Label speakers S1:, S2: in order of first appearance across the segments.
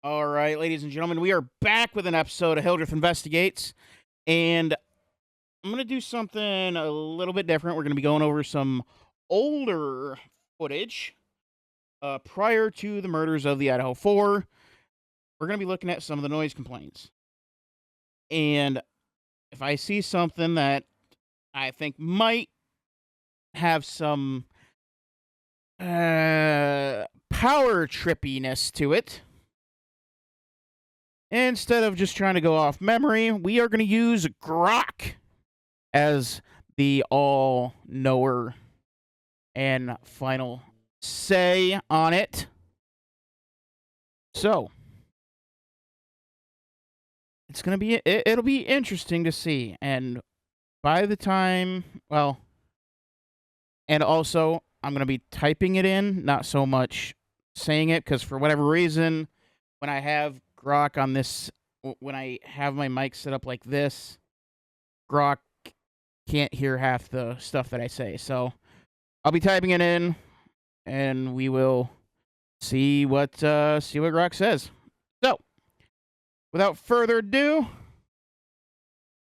S1: All right, ladies and gentlemen, we are back with an episode of Hildreth Investigates, and I'm going to do something a little bit different. We're going to be going over some older footage prior to the murders of the Idaho 4. We're going to be looking at some of the noise complaints. And if I see something that I think might have some power trippiness to it, instead of just trying to go off memory, we are going to use Grok as the all-knower and final say on it. So, it's going to be, it'll be interesting to see. And by the time, well, and also, I'm going to be typing it in, not so much saying it, because for whatever reason, when I have Grok on this, when I have my mic set up like this, Grok can't hear half the stuff that I say. So I'll be typing it in, and we will see what Grok says. So, without further ado,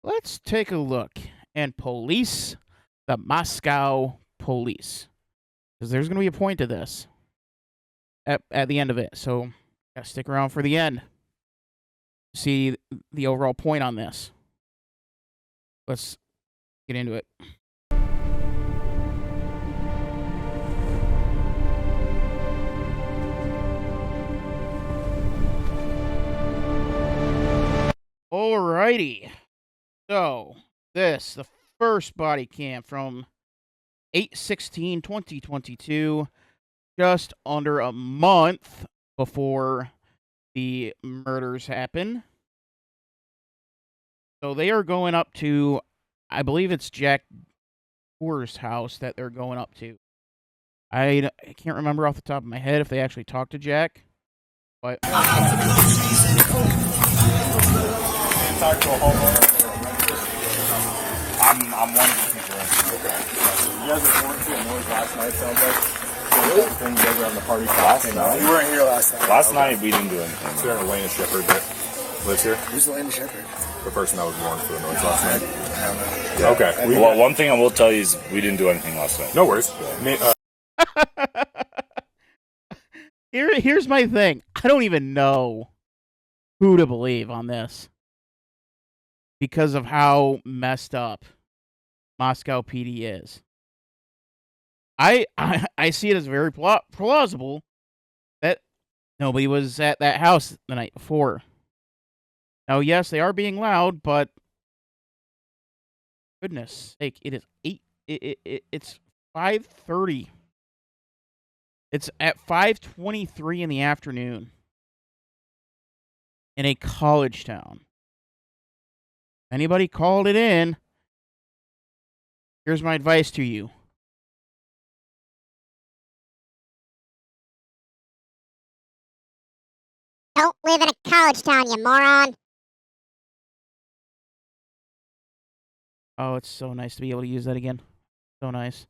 S1: let's take a look and police the Moscow police, because there's going to be a point to this at the end of it. So, gotta stick around for the end. See the overall point on this. Let's get into it. Alrighty. So, the first body cam from 8/16/2022, just under a month before the murders happen. So they are going up to, I believe it's Jack Poor's house that they're going up to. I can't remember off the top of my head if they actually talked to Jack, but
S2: Talk to a homeowner. I'm one of the people. Okay. So you guys were going to a noise last night, sounds like. Things you guys were having the party last night.
S3: You weren't here last night.
S2: Last night we didn't do anything. So there's Elena Shepherd that lives here.
S3: Who's Elena Shepherd?
S2: The person that was warned for the noise last night.
S3: I don't know.
S2: Yeah. Okay.
S4: Well, one thing I will tell you is we didn't do anything last night.
S2: No worries.
S1: Here's my thing. I don't even know who to believe on this, because of how messed up Moscow PD is. I see it as very plausible that nobody was at that house the night before. Now, yes, they are being loud, but goodness sake, it is it's 5:30. It's at 5:23 in the afternoon in a college town. Anybody called it in? Here's my advice to you.
S5: Don't live in a college town, you moron.
S1: Oh, it's so nice to be able to use that again. So nice.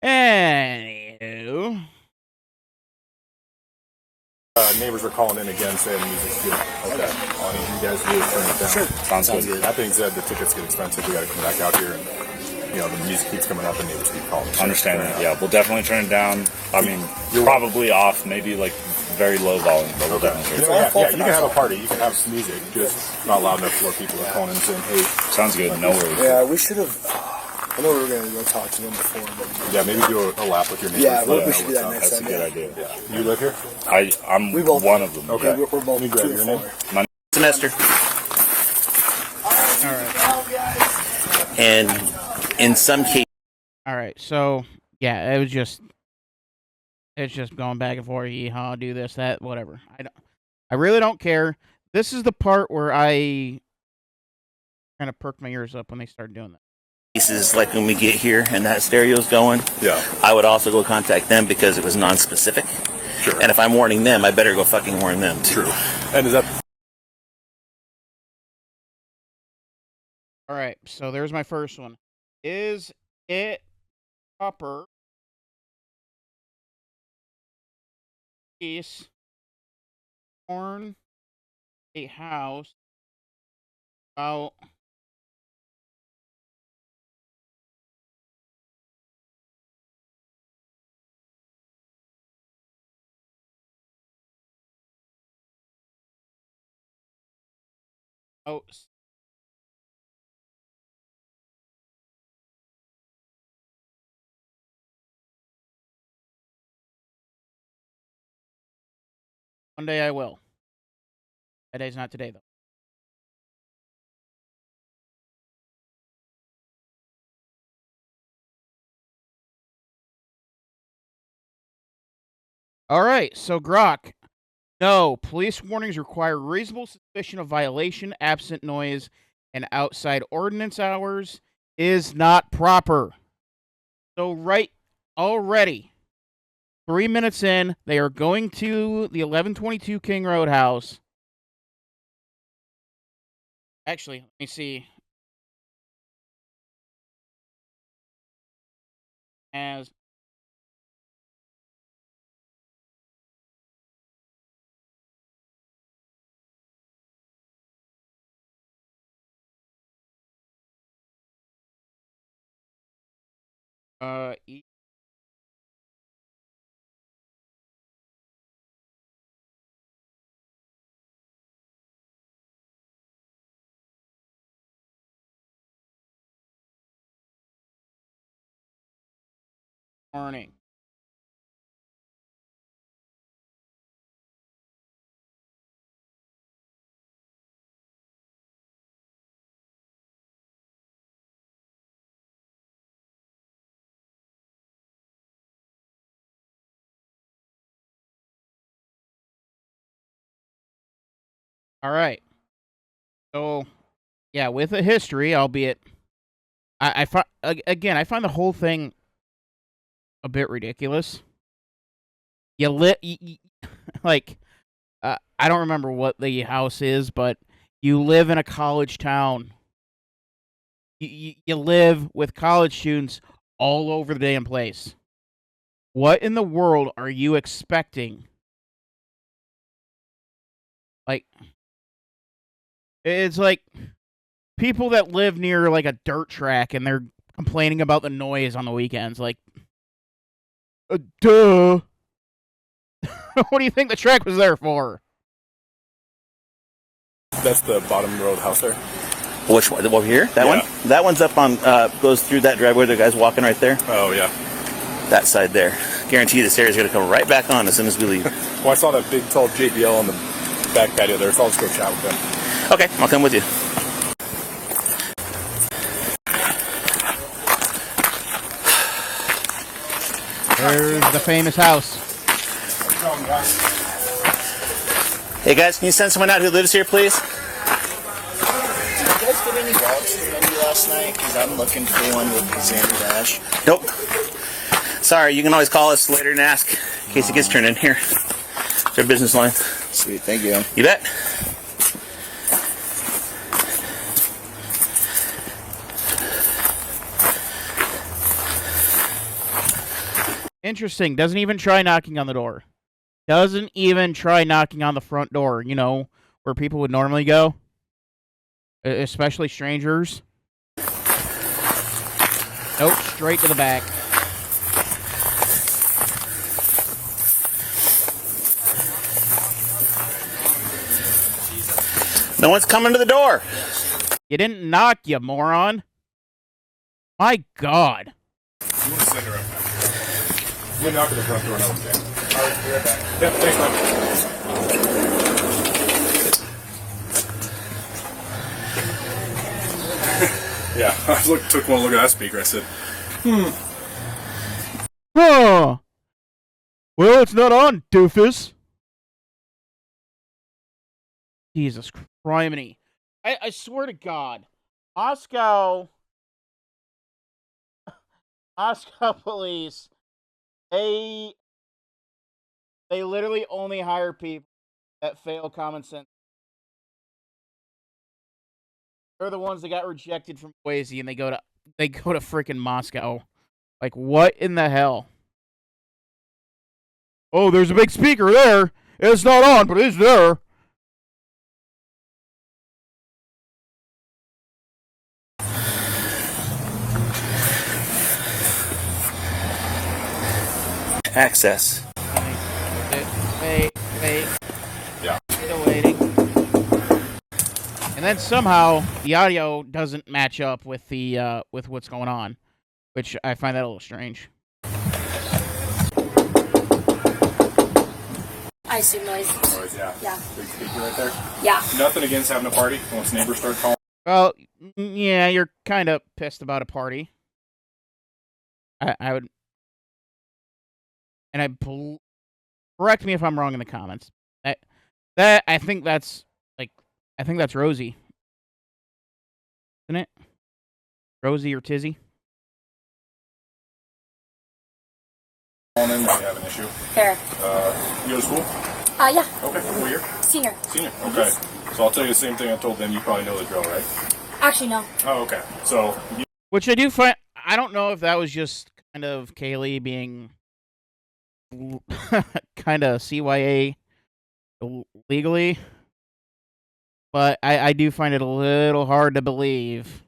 S1: Anywho.
S2: Neighbors were calling in again saying the music's good. Okay. I need you guys to really turn it down.
S3: Sure.
S4: Sounds good.
S2: That being said, the tickets get expensive. We got to come back out here, and the music keeps coming up, and neighbors keep calling.
S4: Understand that. Yeah, we'll definitely turn it down. I mean, probably off, maybe like very low volume, but we'll definitely turn it down.
S2: Yeah, you can have a party. You can have some music, just not loud enough for people are calling in saying, "Hey."
S4: Sounds good. No worries.
S3: Yeah, we should have. I know we were going to go talk to them before. But
S2: Yeah, maybe do a lap with your neighbors.
S3: yeah,
S2: let them
S3: we
S2: know
S3: should do
S2: what's
S3: that
S2: up.
S3: next
S4: That's a
S3: time.
S4: good idea.
S2: Yeah. You live here?
S4: I'm
S3: We both-
S4: one of them.
S2: Okay.
S3: Yeah, we're both
S2: Let me grab
S3: 2
S2: your
S3: or
S2: name.
S3: 4.
S6: Semester.
S1: All right.
S6: And in some cases,
S1: All right. So, yeah, it's just going back and forth. Yeehaw, do this, that, whatever. I really don't care. This is the part where I kind of perked my ears up when they started doing that.
S6: like when we get here and that stereo's going,
S2: Yeah.
S6: I would also go contact them because it was non-specific.
S2: Sure.
S6: And if I'm warning them, I better go fucking warn them too.
S2: True. And is that...
S1: All right. So there's my first one. Is it proper torn a house about oh one day I will. That day's not today though. All right, so Grok. No, police warnings require reasonable suspicion of violation, absent noise, and outside ordinance hours is not proper. So right already, 3 minutes in, they are going to the 1122 King Road house. Actually, let me see. As uh, morning. All right. So, yeah, with a history, albeit, I find again, I find the whole thing a bit ridiculous. Like, I don't remember what the house is, but you live in a college town. You live with college students all over the damn place. What in the world are you expecting? Like, it's like people that live near like a dirt track and they're complaining about the noise on the weekends. Like, duh. What do you think the track was there for?
S3: That's the bottom road house there.
S6: Which one? Over here? That
S3: Yeah.
S6: one? That one's up on, goes through that driveway. The guy's walking right there.
S3: Oh, yeah.
S6: That side there. Guarantee you the stairs are going to come right back on as soon as we leave.
S3: Well, I saw that big, tall JBL on the back patio there, so I'll just go chat with them.
S6: Okay, I'll come with you.
S1: There's the famous house.
S6: Hey guys, can you send someone out who lives here, please?
S7: Did you guys get any dogs for Wendy last night? Because I'm looking for one with Xander Dash.
S6: Nope. Sorry, you can always call us later and ask in case it gets turned in here. It's our business line.
S7: Sweet, thank you.
S6: You bet.
S1: Interesting. Doesn't even try knocking on the door. Doesn't even try knocking on the front door, you know, where people would normally go. Especially strangers. Nope, straight to the back.
S6: No one's coming to the door.
S1: You didn't knock, you moron. My God.
S3: You want to send her up back. You knock at the front door and I'll say. All right, be right back. Yep, thanks, man. Yeah, I took one look at that speaker. I said,
S1: Huh. Well, it's not on, doofus. Jesus criminy. I swear to God. Moscow police, they literally only hire people that fail common sense. They're the ones that got rejected from Boise and they go to freaking Moscow. Like, what in the hell? Oh, there's a big speaker there. It's not on, but it's there.
S6: Access.
S1: Wait.
S3: Yeah.
S1: Still waiting. And then somehow the audio doesn't match up with the with what's going on, which I find that a little strange.
S8: I assume noise.
S3: Noise, yeah.
S8: Yeah.
S3: Big speaker right there.
S8: Yeah.
S3: Nothing against having a party once neighbors start calling.
S1: Well, yeah, you're kind of pissed about a party. I would, and correct me if I'm wrong in the comments. That I think that's Rosie, isn't it? Rosie or Tizzy?
S3: Calling in, we have an issue.
S8: Fair.
S3: You go to school?
S8: Yeah.
S3: Okay, what year?
S8: Senior.
S3: Senior. Okay. So I'll tell you the same thing I told them. You probably know the drill, right?
S8: Actually, no.
S3: Oh, okay. So
S1: Which I do find. I don't know if that was just kind of Kaylee being kind of CYA legally, but I do find it a little hard to believe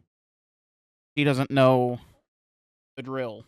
S1: she doesn't know the drill.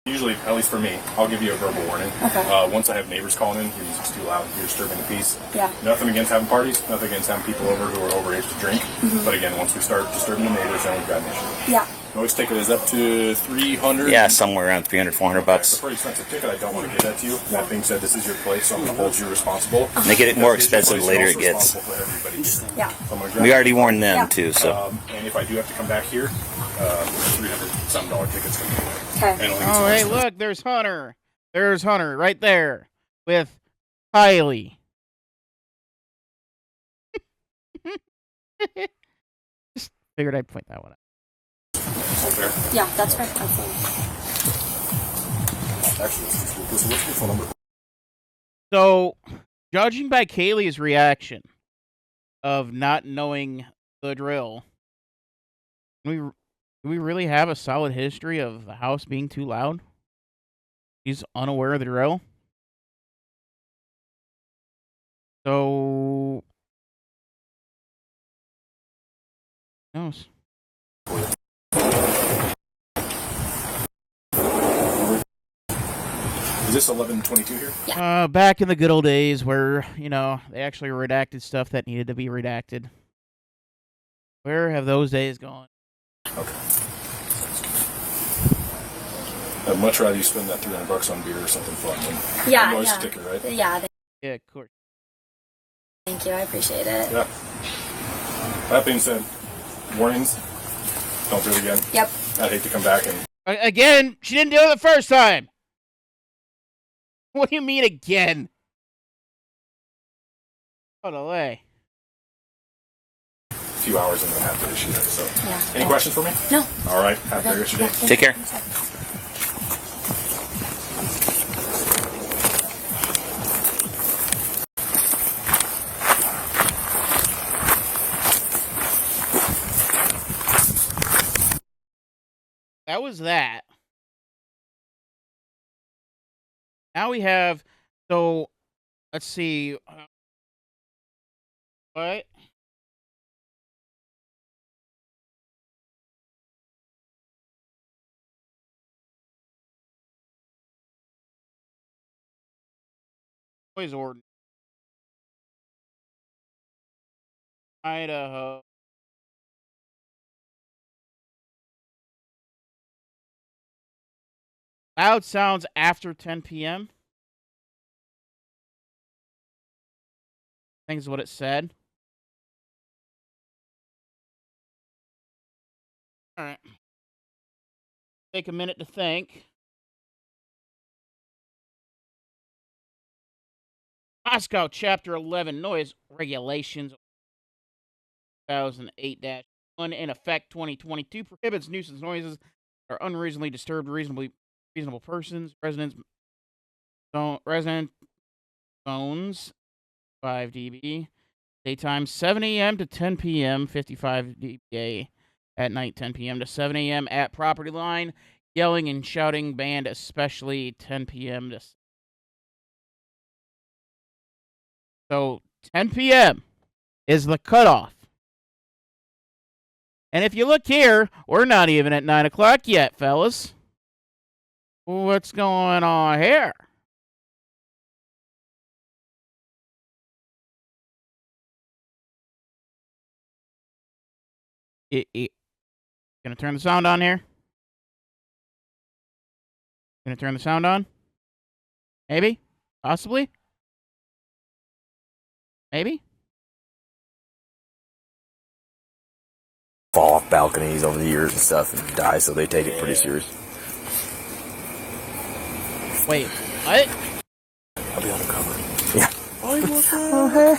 S3: usually, at least for me, I'll give you a verbal warning.
S8: Okay.
S3: Once I have neighbors calling in, your music's too loud, you're disturbing the peace.
S8: Yeah.
S3: Nothing against having parties, nothing against having people over who are overage to drink. But again, once we start disturbing the neighbors, then we've got an issue.
S8: Yeah.
S3: Always take it as up to 300.
S6: Yeah, somewhere around 300, 400
S3: It's a
S6: bucks.
S3: pretty expensive ticket. I don't want to give that to you. That being said, this is your place, so I'm going to hold you responsible.
S6: They get it more
S3: It's your
S6: expensive
S3: place,
S6: the later
S3: you're
S6: it
S3: also
S6: gets.
S3: responsible for everybody here.
S8: Yeah.
S3: So I'm gonna grab
S6: We already warned
S8: Yeah.
S6: them too, so.
S3: and if I do have to come back here, $300 ticket's going to be away.
S8: Okay.
S3: And only
S1: Oh, hey, look, there's Hunter. There's Hunter right there with Kylie. Just figured I'd point that one out.
S3: Okay.
S8: Yeah, that's right. Absolutely.
S3: Actually, what's your phone number?
S1: So, judging by Kaylee's reaction of not knowing the drill, do we really have a solid history of the house being too loud? She's unaware of the drill. So, who knows?
S3: Is this 1122 here?
S1: Back in the good old days where, they actually redacted stuff that needed to be redacted. Where have those days gone?
S3: Okay. I'd much rather you spend that $300 on beer or something fun than
S8: Yeah.
S3: a noise
S8: Yeah.
S3: ticket, right?
S8: Yeah.
S1: Yeah, of course.
S8: Thank you. I appreciate it.
S3: Yeah. That being said, warnings. Don't do it again.
S8: Yep.
S3: I'd hate to come back and
S1: Again, she didn't do it the first time. What do you mean again? Oh, delay.
S3: a few hours and then have to issue that. So,
S8: Yeah.
S3: any questions for me?
S8: No.
S3: All right. Have a great rest of your day.
S6: Take care.
S1: That was that. Now we have, so, let's see. What? Noise ordinance. Idaho. Loud sounds after 10 p.m. I think is what it said. All right. Take a minute to think. Moscow Chapter 11 Noise Regulations 2008-1 in effect 2022 prohibits nuisance noises that are unreasonably disturbed reasonable persons, resident phones 5 dB, daytime 7 a.m. to 10 p.m. 55 dBA, at night 10 p.m. to 7 a.m. at property line, yelling and shouting banned, especially 10 p.m. to So 10 p.m. is the cutoff. And if you look here, we're not even at 9 o'clock yet, fellas. What's going on here? Gonna turn the sound on here? Gonna turn the sound on? Maybe? Possibly? Maybe?
S9: Fall off balconies over the years and stuff and die, so they take it pretty serious.
S1: Wait, what?
S9: I'll be undercover. Yeah.
S2: Oh, hey.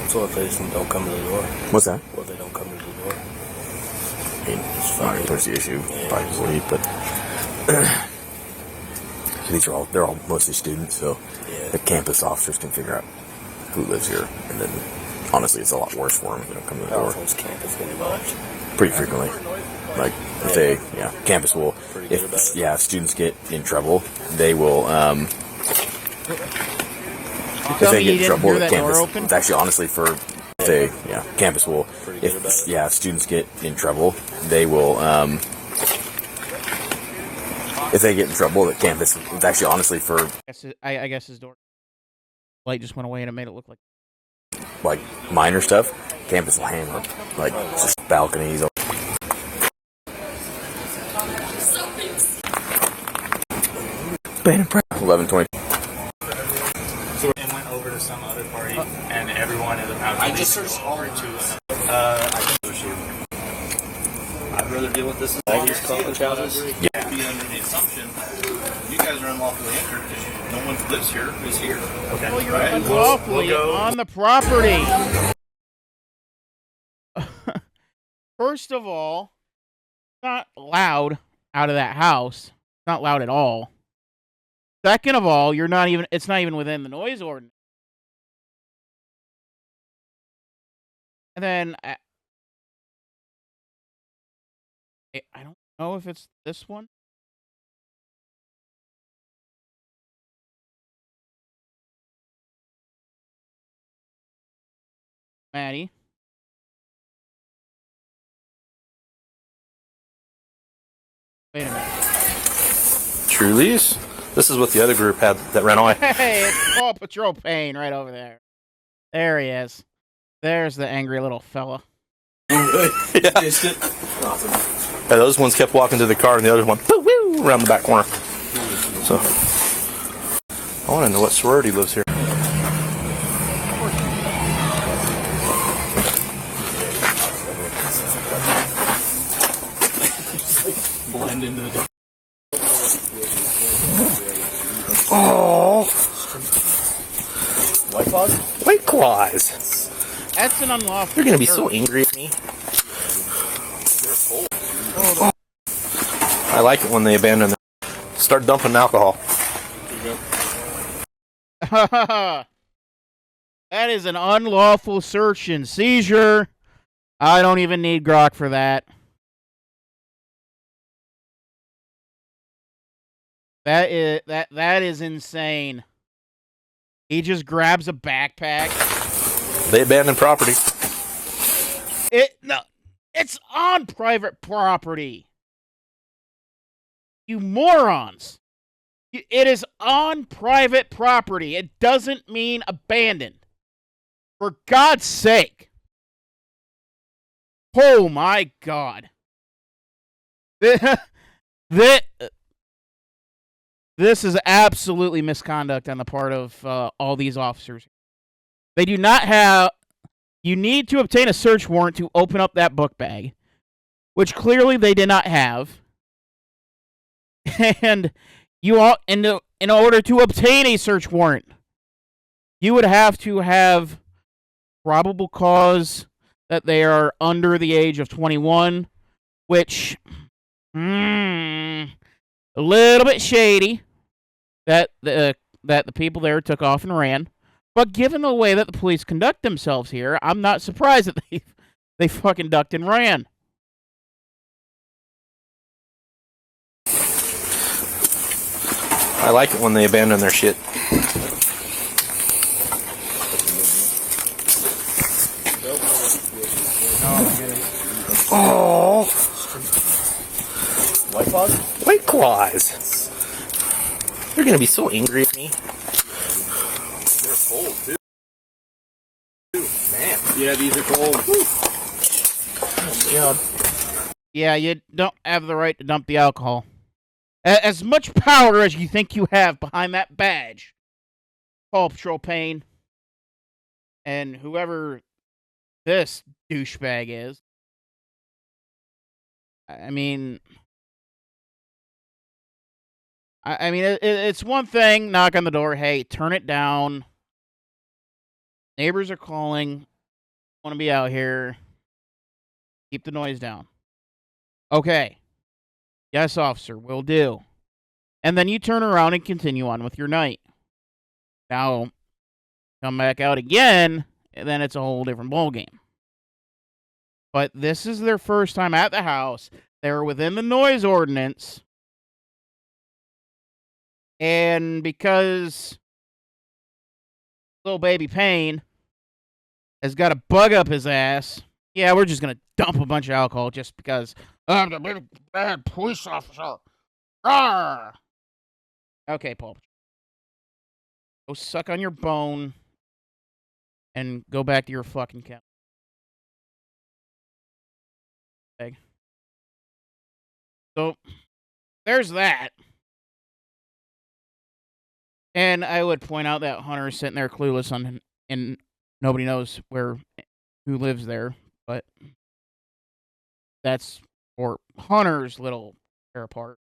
S9: So if they just don't come to the door. What's that? Well, they don't come to the door. I mean, it's fine. There's the issue, probably, but they're all mostly students, so the campus officers can figure out who lives here, and then honestly, it's a lot worse for them if they don't come to the door.
S7: Campus get involved?
S9: Pretty frequently. Like, if they, campus will, if students get in trouble, they will, if they get in trouble at campus, it's actually honestly for, campus will, if students get in trouble, they will, if they get in trouble at campus, it's actually honestly for,
S1: I guess his door light just went away and it made it look
S9: like, minor stuff, campus will handle, like, just balconies. 11:20.
S2: So and went over to some other party, and everyone is about to go over to I can push you. I'd rather deal with this as all these clothing challenges.
S9: Yeah.
S2: Be under the assumption you guys are unlawfully entered because no one who lives here is here. Okay.
S1: Well, you're unlawfully on the property. First of all, it's not loud out of that house. It's not loud at all. Second of all, it's not even within the noise ordinance. And then I don't know if it's this one. Maddie. Wait a minute.
S10: Trulies? This is what the other group had that ran away.
S1: Hey, it's Paw Patrol Payne right over there. There he is. There's the angry little fella.
S10: Yeah. Awesome. Yeah, those ones kept walking to the car, and the others went woo woo around the back corner. So, I want to know what sorority lives here.
S2: Blend into the.
S10: Oh,
S2: White claws?
S10: White claws.
S1: That's an unlawful.
S10: You're gonna be so angry at me. Oh. I like it when they abandon them. Start dumping alcohol.
S1: That is an unlawful search and seizure. I don't even need grok for that. That is insane. He just grabs a backpack.
S10: They abandoned property.
S1: It's on private property. You morons. It is on private property. It doesn't mean abandoned. For God's sake. Oh my God. This is absolutely misconduct on the part of all these officers. They do not have... You need to obtain a search warrant to open up that book bag, which clearly they did not have. And you all, in order to obtain a search warrant, you would have to have probable cause that they are under the age of 21, which a little bit shady that the people there took off and ran. But given the way that the police conduct themselves here, I'm not surprised that they fucking ducked and ran.
S10: I like it when they abandon their shit. Oh.
S7: White claws?
S10: White claws. They're gonna be so angry at me.
S3: They're cold, too. Man.
S2: Yeah, these are cold.
S10: God.
S1: Yeah, you don't have the right to dump the alcohol. As much power as you think you have behind that badge, Paw Patrol Payne, and whoever this douchebag is. I mean, it's one thing, knock on the door, hey, turn it down. Neighbors are calling, want to be out here. Keep the noise down. Okay. Yes, officer, will do. And then you turn around and continue on with your night. Now, come back out again, and then it's a whole different ballgame. But this is their first time at the house. They're within the noise ordinance. And because little baby Payne has got a bug up his ass, yeah, we're just going to dump a bunch of alcohol just because I'm the big bad police officer. Arrgh! Okay, Paul. Go suck on your bone and go back to your fucking cabin. So, there's that. And I would point out that Hunter is sitting there clueless on, and nobody knows who lives there, but that's for Hunter's little tear apart,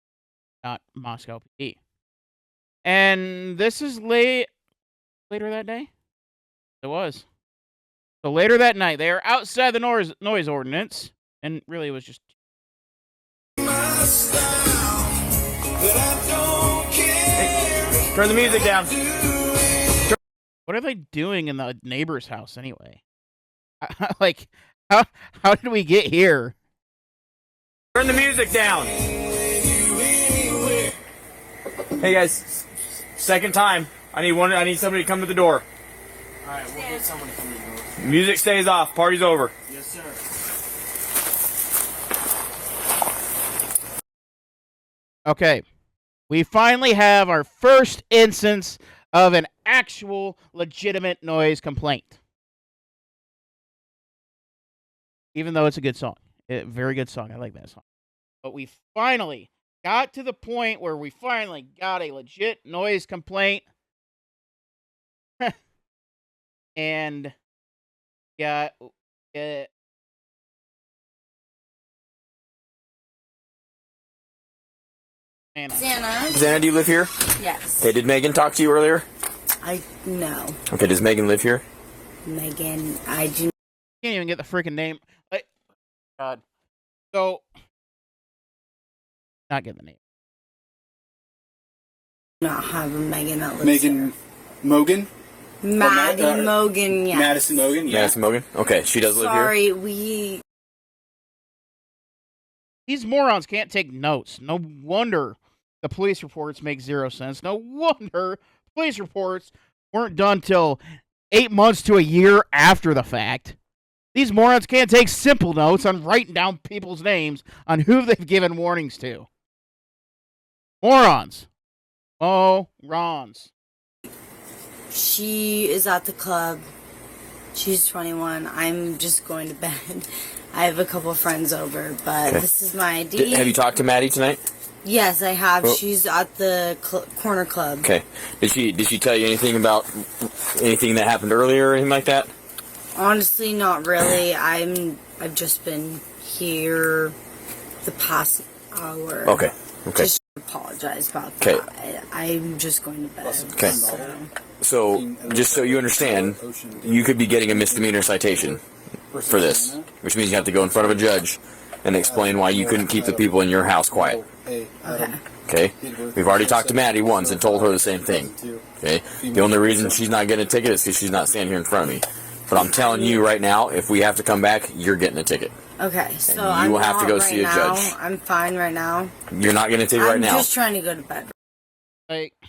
S1: not Moscow PD. And this is later that day? It was. So later that night, they are outside the noise ordinance, and really it was just...
S2: Hey, turn the music down.
S1: What are they doing in the neighbor's house anyway? Like, how did we get here?
S2: Turn the music down. Hey guys, second time. I need somebody to come to the door.
S7: Alright, we'll get someone to come to the door.
S2: Music stays off. Party's over.
S7: Yes, sir.
S1: Okay. We finally have our first instance of an actual legitimate noise complaint. Even though it's a good song. Very good song. I like that song. But we finally got to the point where we finally got a legit noise complaint. And got Xana.
S9: Xana, do you live here?
S8: Yes.
S9: Hey, did Megan talk to you earlier?
S8: No.
S9: Okay, does Megan live here?
S8: Megan, I do
S1: Can't even get the freaking name. God. So, not get the name.
S8: not have a Megan that lives
S11: Megan Mogen?
S8: Maddie Mogen, yeah.
S11: Madison Mogen, yeah.
S9: Madison Mogen? Okay, she does live here?
S8: Sorry,
S1: These morons can't take notes. No wonder the police reports make zero sense. No wonder police reports weren't done till 8 months to a year after the fact. These morons can't take simple notes on writing down people's names on who they've given warnings to. Morons. Morons.
S8: She is at the club. She's 21. I'm just going to bed. I have a couple friends over, but this is my ID.
S9: Have you talked to Maddie tonight?
S8: Yes, I have.
S9: Oh.
S8: She's at the corner club.
S9: Okay. Did she tell you anything about anything that happened earlier or anything like that?
S8: Honestly, not really. I've just been here the past hour.
S9: Okay.
S8: Just apologize about that. I'm just going to bed.
S9: Okay. So, just so you understand, you could be getting a misdemeanor citation for this, which means you have to go in front of a judge and explain why you couldn't keep the people in your house quiet. Okay? We've already talked to Maddie once and told her the same thing. Okay? The only reason she's not getting a ticket is because she's not standing here in front of me. But I'm telling you right now, if we have to come back, you're getting a ticket.
S8: Okay, so
S9: and you will have to go
S8: right
S9: see a
S8: now.
S9: judge.
S8: I'm fine right now.
S9: You're not getting a ticket right now.
S8: I'm just trying to go to bed.
S1: Like, of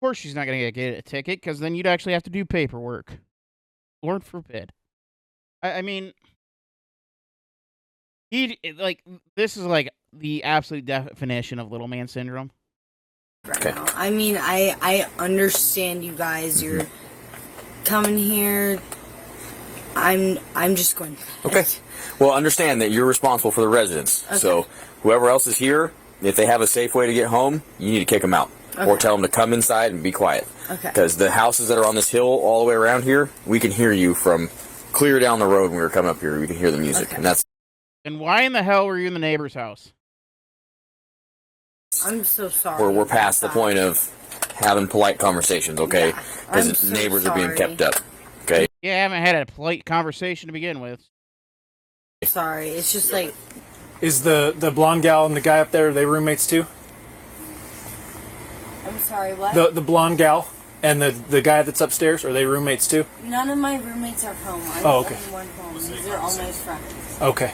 S1: course she's not going to get a ticket, because then you'd actually have to do paperwork. Lord forbid. I mean, this is like the absolute definition of little man syndrome.
S8: Okay. I mean, I understand you guys. You're coming here. I'm just going.
S9: Okay. Well, understand that you're responsible for the residents. Okay. So whoever else is here, if they have a safe way to get home, you need to kick them out. Okay. Or tell them to come inside and be quiet. Okay. Because the houses that are on this hill all the way around here, we can hear you from clear down the road when we were coming up here. We can hear the music. Okay. And that's.
S1: And why in the hell were you in the neighbor's house?
S8: I'm so sorry.
S9: We're past the point of having polite conversations, okay? Because neighbors are being kept up, okay?
S1: Yeah, I haven't had a polite conversation to begin with.
S8: Sorry, it's just like...
S12: Is the blonde gal and the guy up there, are they roommates too?
S8: I'm sorry, what?
S12: The blonde gal and the guy that's upstairs, are they roommates too?
S8: None of my roommates are home. I'm
S12: okay.
S8: One home. These are all my friends.
S12: Okay.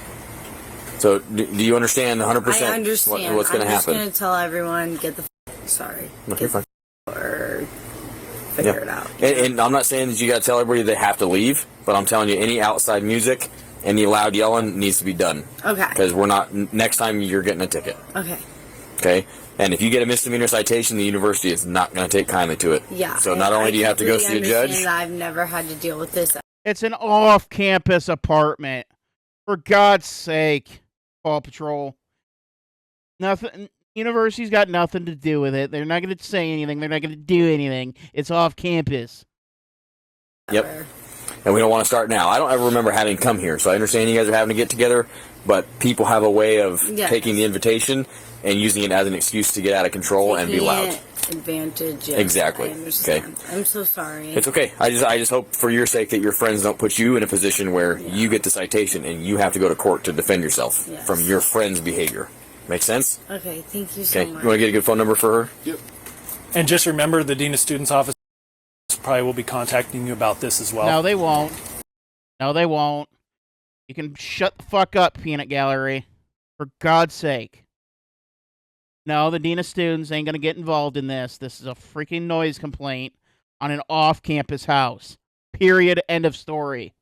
S9: So, do you understand 100%
S8: I understand.
S9: what's going to happen?
S8: I'm just going to tell everyone, get the sorry.
S9: Okay, fine.
S8: Or figure it out.
S9: And I'm not saying that you got to tell everybody they have to leave, but I'm telling you, any outside music, any loud yelling needs to be done.
S8: Okay.
S9: Because we're not, next time you're getting a ticket.
S8: Okay.
S9: Okay? And if you get a misdemeanor citation, the university is not going to take kindly to it.
S8: Yeah.
S9: So not only do you have to go see a judge.
S8: I've never had to deal with this.
S1: It's an off-campus apartment. For God's sake, Paw Patrol. Nothing. University's got nothing to do with it. They're not going to say anything. They're not going to do anything. It's off-campus.
S9: Yep. And we don't want to start now. I don't ever remember having come here, so I understand you guys are having to get together, but people have a way of taking the invitation and using it as an excuse to get out of control and be loud.
S8: Advantage. Yes,
S9: exactly.
S8: I understand.
S9: Okay.
S8: I'm so sorry.
S9: It's okay. I just hope for your sake that your friends don't put you in a position where you get the citation and you have to go to court to defend yourself from your friend's behavior. Make sense?
S8: Okay. Thank you so much.
S9: You want to get a good phone number for her?
S12: Yep. And just remember, the Dean of Students office probably will be contacting you about this as well.
S1: No, they won't. No, they won't. You can shut the fuck up, Peanut Gallery. For God's sake. No, the Dean of Students ain't going to get involved in this. This is a freaking noise complaint on an off-campus house. Period. End of story.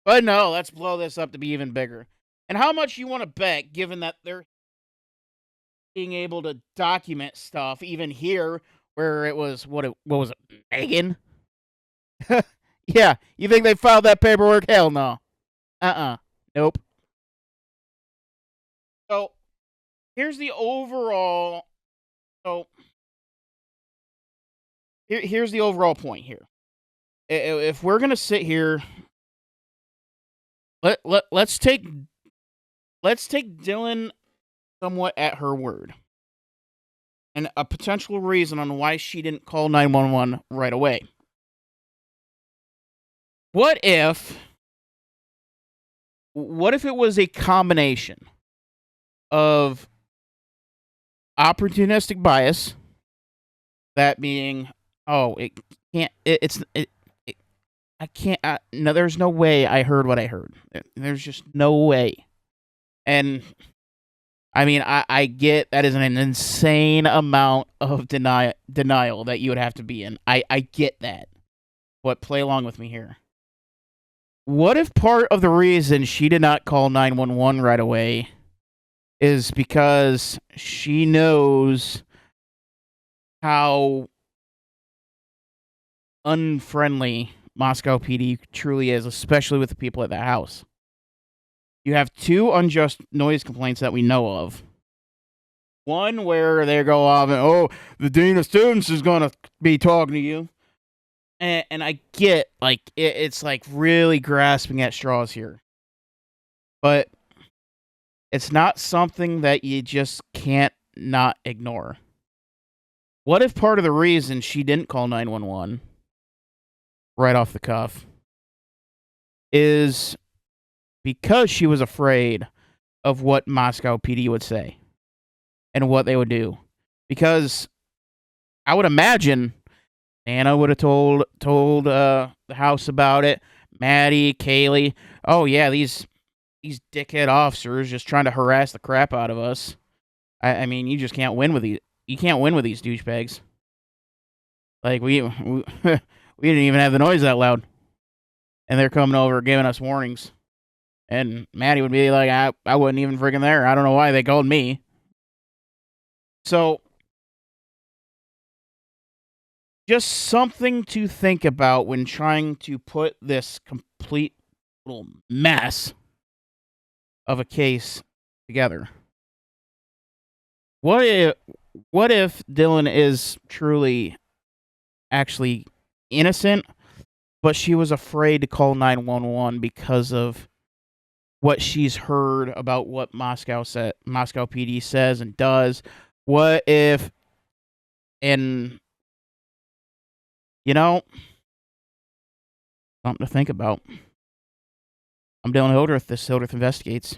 S1: But no, let's blow this up to be even bigger. And how much you want to bet, given that they're being able to document stuff, even here, where it was, what was it, Megan? Yeah, you think they filed that paperwork? Hell no. Nope. So, here's the overall. So, here's the overall point here. If we're gonna sit here, let's take Dylan somewhat at her word, and a potential reason on why she didn't call 911 right away. What if it was a combination of opportunistic bias, that being, I can't, no, there's no way I heard what I heard. There's just no way. And, I mean, I get that is an insane amount of denial that you would have to be in. I get that. But play along with me here. What if part of the reason she did not call 911 right away is because she knows how unfriendly Moscow PD truly is, especially with the people at that house? You have two unjust noise complaints that we know of. One where they go off and, the Dean of Students is going to be talking to you. And I get, like, it's like really grasping at straws here. But it's not something that you just can't not ignore. What if part of the reason she didn't call 911 right off the cuff is because she was afraid of what Moscow PD would say and what they would do? Because I would imagine Anna would have told the house about it. Maddie, Kaylee. Oh yeah, these dickhead officers just trying to harass the crap out of us. I mean, you just can't win with these. You can't win with these douchebags. Like we didn't even have the noise that loud, and they're coming over giving us warnings. And Maddie would be like, I wasn't even freaking there. I don't know why they called me. So, just something to think about when trying to put this complete little mess of a case together. What if Dylan is truly actually innocent, but she was afraid to call 911 because of what she's heard about what Moscow PD says and does? What if, and something to think about. I'm Dylan Hildreth. This is Hildreth Investigates.